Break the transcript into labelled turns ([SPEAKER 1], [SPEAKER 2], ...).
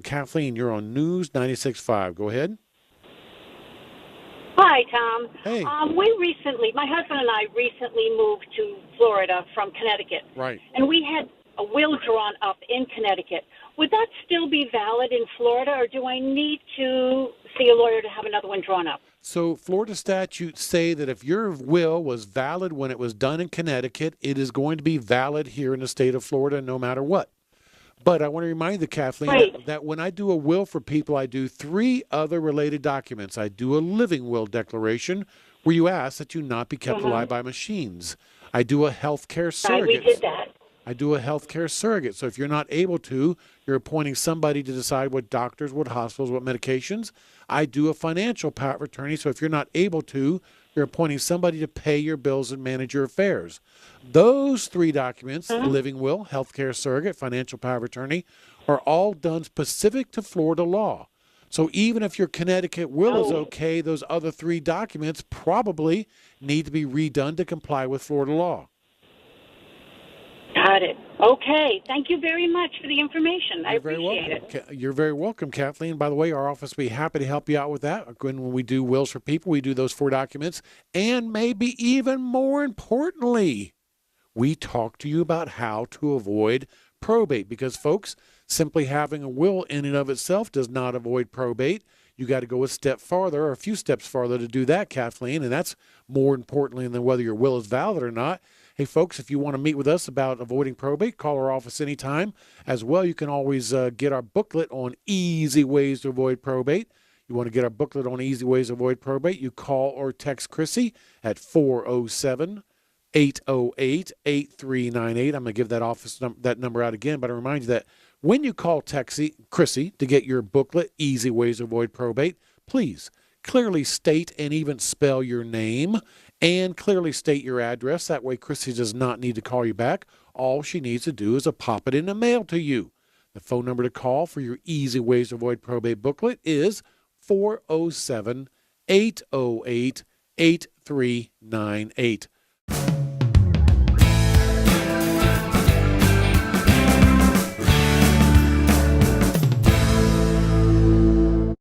[SPEAKER 1] Kathleen, you're on News 96.5. Go ahead.
[SPEAKER 2] Hi, Tom.
[SPEAKER 1] Hey.
[SPEAKER 2] My husband and I recently moved to Florida from Connecticut.
[SPEAKER 1] Right.
[SPEAKER 2] And we had a will drawn up in Connecticut. Would that still be valid in Florida, or do I need to see a lawyer to have another one drawn up?
[SPEAKER 1] So Florida statutes say that if your will was valid when it was done in Connecticut, it is going to be valid here in the state of Florida no matter what. But I want to remind you, Kathleen,
[SPEAKER 2] right.
[SPEAKER 1] that when I do a will for people, I do 3 other related documents. I do a living will declaration where you ask that you not be kept alive by machines. I do a health care surrogate.
[SPEAKER 2] We did that.
[SPEAKER 1] I do a health care surrogate. So if you're not able to, you're appointing somebody to decide what doctors, what hospitals, what medications. I do a financial power of attorney. So if you're not able to, you're appointing somebody to pay your bills and manage your affairs. Those 3 documents, living will, health care surrogate, financial power of attorney, are all done specific to Florida law. So even if your Connecticut will is okay, those other 3 documents probably need to be redone to comply with Florida law.
[SPEAKER 2] Got it. Okay. Thank you very much for the information. I appreciate it.
[SPEAKER 1] You're very welcome, Kathleen. By the way, our office will be happy to help you out with that. When we do wills for people, we do those 4 documents. And maybe even more importantly, we talk to you about how to avoid probate. Because, folks, simply having a will in and of itself does not avoid probate. You got to go a step farther, or a few steps farther to do that, Kathleen. And that's more importantly than whether your will is valid or not. Hey, folks, if you want to meet with us about avoiding probate, call our office anytime. As well, you can always get our booklet on easy ways to avoid probate. You want to get our booklet on easy ways to avoid probate, you call or text Chrissy at 407-808-8398. I'm going to give that number out again, but I remind you that when you call Chrissy to get your booklet, Easy Ways to Avoid Probate, please clearly state and even spell your name and clearly state your address. That way Chrissy does not need to call you back. All she needs to do is pop it in the mail to you. The phone number to call for your Easy Ways to Avoid Probate booklet is 407-808-8398.